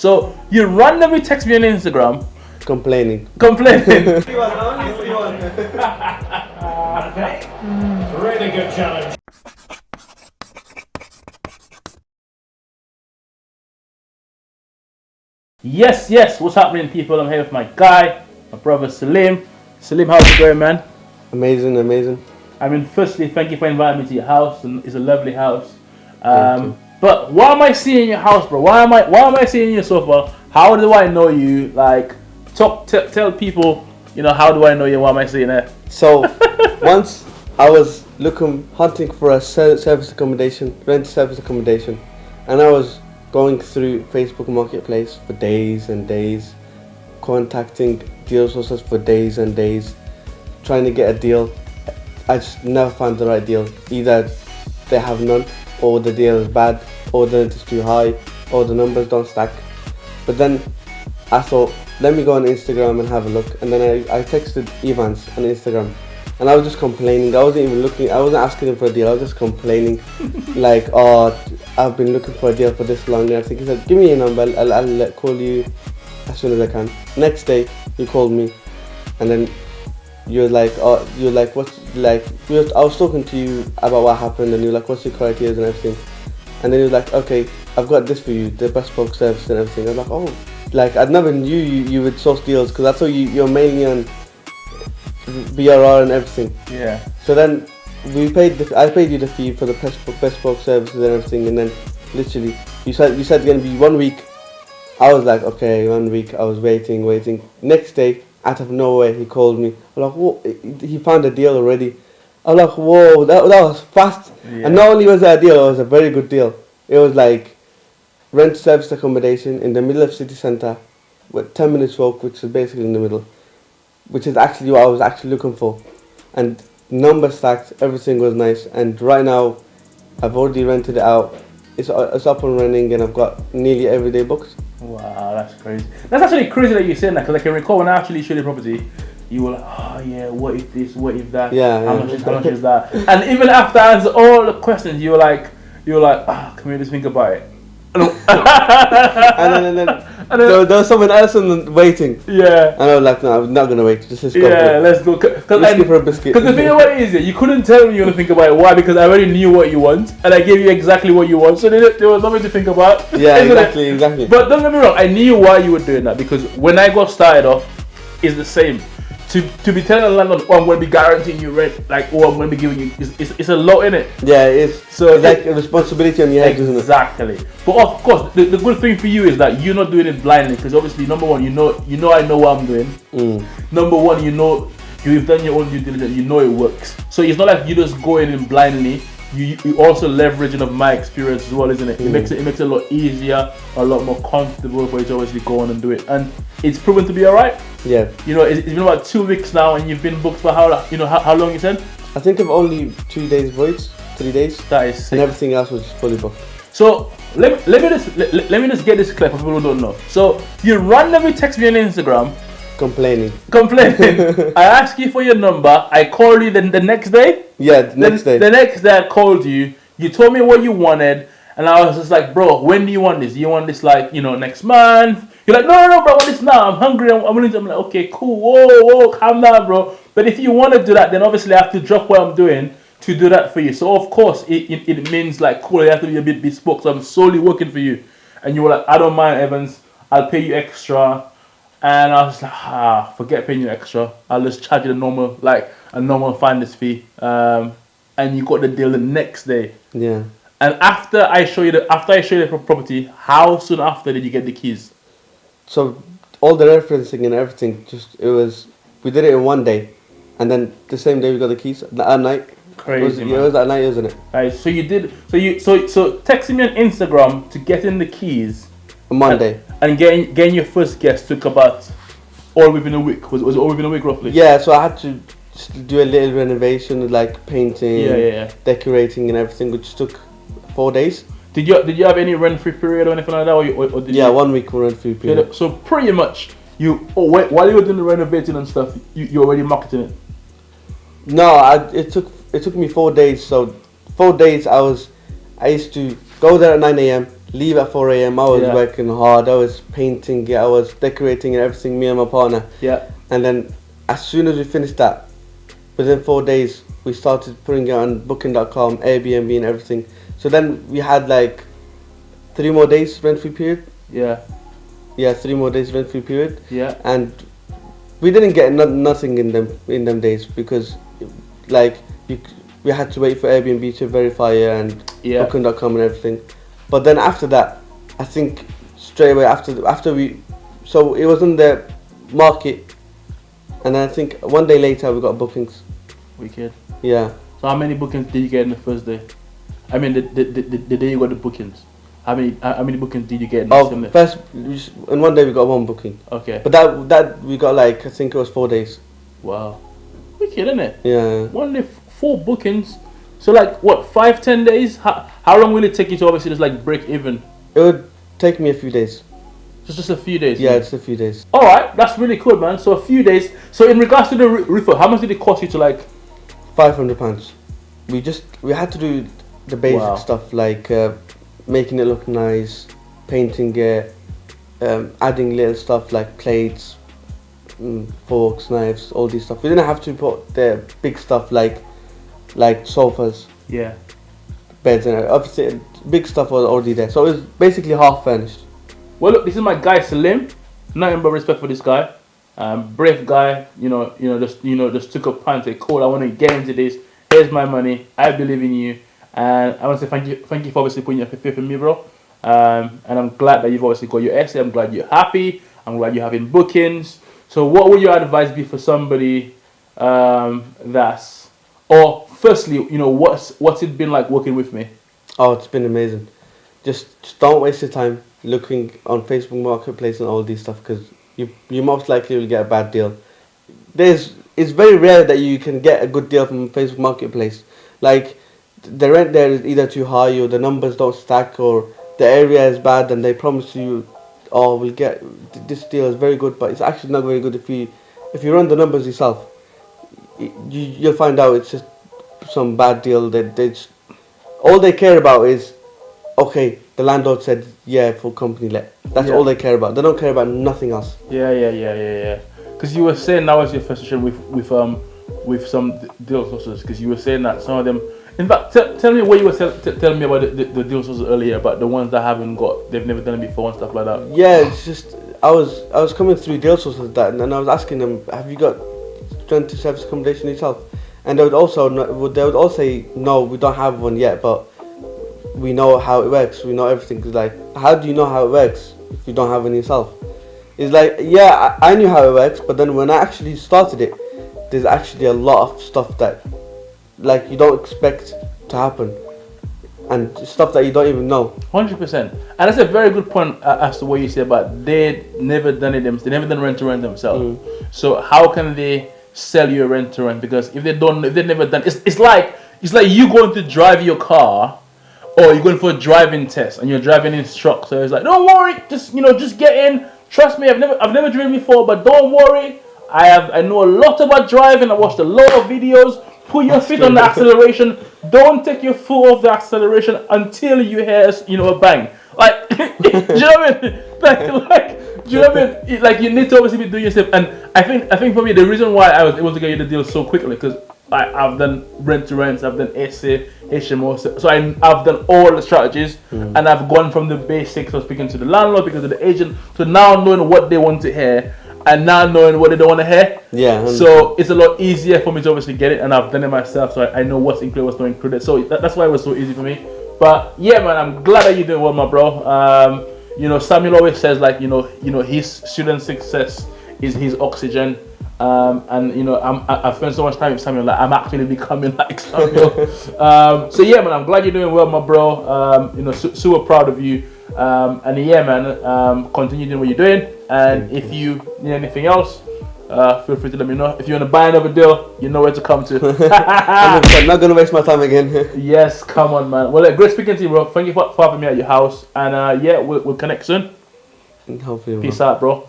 So you randomly text me on Instagram Complaining. complaining. Really good challenge. Yes. What's happening, people? I'm here with my guy, my brother Salim. Salim, how's it going, man? Amazing. I mean, firstly, thank you for inviting me to your house. And it's a lovely house. Thank you. But why am I seeing your house, bro? Why am I seeing your sofa? How do I know you? Like, tell people, how do I know you? Why am I seeing it? So, once I was hunting for a service accommodation, rent service accommodation, and I was going through Facebook Marketplace for days and days, contacting deal sources for days and days, trying to get a deal. I just never found the right deal. Either they have none, or the deal is bad, or the rent is too high, or the numbers don't stack. But then I thought, let me go on Instagram and have a look. And then I texted Evans on Instagram, and I was just complaining. I wasn't even looking. I wasn't asking him for a deal. I was just complaining, like, oh, I've been looking for a deal for this long. And I think he said, give me your number. I'll call you as soon as I can. Next day, you called me, and then I was talking to you about what happened, and you're like, what's your criteria and everything. And then you're like, okay, I've got this for you, the bespoke service and everything. I was like, oh, like I never knew you would source deals, because I thought you're mainly on BRR and everything. Yeah. So then I paid you the fee for the bespoke services and everything, and then literally you said it's gonna be 1 week. I was like, okay, 1 week. I was waiting. Next day, out of nowhere, he called me. I'm like, whoa, he found a deal already. I'm like, whoa, that was fast. Yeah. And not only was that a deal, it was a very good deal. It was like rent service accommodation in the middle of city centre with 10 minutes walk, which is basically in the middle, which is actually what I was actually looking for. And number stacked, everything was nice. And right now, I've already rented it out. It's up and running, and I've got nearly every day booked. Wow, that's crazy. That's actually crazy that you're saying that, because I can recall when I actually showed the property, you were like, oh yeah, what if this, what if that? Yeah. How much is that? And even after I answered all the questions, you were like, can we just think about it? and then there was someone else waiting. Yeah. And I was like, no, I'm not gonna wait. Just go. Yeah, let's go. Biscuit for a biscuit. Because the thing about it is, you couldn't tell me you want to think about it. Why? Because I already knew what you want, and I gave you exactly what you want. So there was nothing to think about. Yeah, exactly. But don't get me wrong, I knew why you were doing that, because when I got started off, it's the same. To be telling a landlord, oh, I'm going to be guaranteeing you rent, like, oh, I'm going to be giving you, it's a lot in it. Yeah, it is. So it's like a responsibility on your head, isn't it? Exactly. But of course, the good thing for you is that you're not doing it blindly, because obviously, number one, you know I know what I'm doing. Number one, you've done your own due diligence, you know it works. So it's not like you just go in blindly. You also leveraging of my experience as well, isn't it? It makes it a lot easier, a lot more comfortable for you to obviously go on and do it, and it's proven to be alright. Yeah. It's been about 2 weeks now, and you've been booked for how long you said? I think I've only 2 days voids, 3 days. That is sick. And everything else was fully booked. So let me just get this clear for people who don't know. So you randomly text me on Instagram. Complaining. I asked you for your number. I called you the next day. Yeah, the next day. The next day I called you. You told me what you wanted, and I was just like, bro, when do you want this? Do you want this like next month? You're like, no, bro, I want this now. I'm hungry. I'm willing to. I'm like, okay, cool. Whoa, calm down, bro. But if you want to do that, then obviously I have to drop what I'm doing to do that for you. So of course it means like, cool, you have to be a bit bespoke. So I'm solely working for you. And you were like, I don't mind, Evans. I'll pay you extra. And I was like, forget paying you extra. I'll just charge you a normal finder's fee. And you got the deal the next day. Yeah. And after I show you the property, how soon after did you get the keys? So all the referencing and everything, we did it in 1 day, and then the same day we got the keys at night. Crazy, man. It was at night, wasn't it? Right. So you did. So texting me on Instagram to get in the keys. On Monday. And getting your first guest took about all within a week. Was it all within a week roughly? Yeah. So I had to just do a little renovation, like painting, decorating, and everything, which took 4 days. Did you have any rent-free period or anything like that, or did you? 1 week rent-free period. So pretty much, while you were doing the renovating and stuff, you already marketing it. No, it took me 4 days. So 4 days I used to go there at 9 a.m., leave at 4 a.m. I was Yeah. working hard. I was painting it. I was decorating and everything. Me and my partner. Yeah. And then as soon as we finished that, within 4 days, we started putting it on Booking.com, Airbnb, and everything. So then we had like 3 more days rent-free period. Yeah. Yeah, 3 more days rent-free period. Yeah. And we didn't get nothing in them days because, like, we had to wait for Airbnb to verify it and Yeah. Booking.com and everything. But then after that, I think straight away after we, so it was in the market, and then I think one day later we got bookings. Wicked. Yeah. So how many bookings did you get in the first day? I mean, the day you got the bookings. How many bookings did you get in the same day? First, in one day we got 1 booking. Okay. But that we got like, I think it was 4 days. Wow. Wicked, isn't it? Yeah. One day, 4 bookings. So like what, 5-10 days? How long will it take you to obviously just like break even? It would take me a few days. Just a few days. Yeah, just a few days. All right, that's really cool, man. So a few days. So in regards to the refurb, how much did it cost you to like? £500. We had to do the basic Wow. stuff like making it look nice, painting it, adding little stuff like plates, forks, knives, all these stuff. We didn't have to put the big stuff like sofas, Yeah. beds, and obviously big stuff was already there. So it was basically half furnished. Well, look, this is my guy Salim. Nothing but respect for this guy. Brave guy. Just took up and said, "Cool, I want to get into this. Here's my money. I believe in you." And I want to say thank you for obviously putting your faith in me, bro. And I'm glad that you've obviously got your essay. I'm glad you're happy. I'm glad you're having bookings. So, what would your advice be for somebody or firstly, what's it been like working with me? Oh, it's been amazing. Just don't waste your time looking on Facebook Marketplace and all these stuff, because you most likely will get a bad deal. It's very rare that you can get a good deal from Facebook Marketplace. Like, the rent there is either too high, or the numbers don't stack, or the area is bad and they promise you, oh, we'll get this deal is very good, but it's actually not very good if you run the numbers yourself. You'll find out it's just some bad deal that all they care about is, okay, the landlord said yeah for company let. That's all they care about. They don't care about nothing else. Yeah. Because you were saying that was your frustration with some deal sources. Because you were saying that some of them. In fact, tell me what you were telling me about the deal sources earlier, about the ones that they've never done it before and stuff like that. Yeah, it's just I was coming through deal sources and I was asking them, have you got rent to service accommodation yourself? And they would all say, no, we don't have one yet, but we know how it works. We know everything. It's like, how do you know how it works if you don't have one yourself? It's like, yeah, I knew how it works, but then when I actually started it, there's actually a lot of stuff that, like, you don't expect to happen, and stuff that you don't even know. 100%, and that's a very good point as to what you said about they never done it themselves. They never done rent to rent themselves. So how can they sell you a rent to rent? Because if they've never done, it's like you going to drive your car, or you're going for a driving test and you're driving instructor. So it's like, don't worry, just get in. Trust me, I've never driven before, but don't worry. I know a lot about driving. I watched a lot of videos. Put your feet on the acceleration. Don't take your foot off the acceleration until you hear a bang. Like, do you know what I mean? Like, do you know what I mean? Like, you need to obviously be doing yourself. And I think for me, the reason why I was able to get you the deal so quickly, because I've done rent to rents, I've done essay, HMO, so I've done all the strategies, and I've gone from the basics of speaking to the landlord, speaking to the agent, to now knowing what they want to hear, and now knowing what they don't want to hear. Yeah. So it's a lot easier for me to obviously get it, and I've done it myself, so I know what's included, what's not included. So that's why it was so easy for me. But yeah, man, I'm glad that you're doing well, my bro. Samuel always says, like, his student success is his oxygen. I've spent so much time with Samuel, like I'm actually becoming like Samuel. So yeah, man, I'm glad you're doing well, my bro. Super proud of you. And yeah, man, continue doing what you're doing. And if you need anything else, feel free to let me know. If you want to buy another deal, you know where to come to. I'm not gonna waste my time again. Yes, come on, man. Well, great speaking to you, bro. Thank you for having me at your house. And yeah, we'll connect soon. Hopefully. Peace out, bro.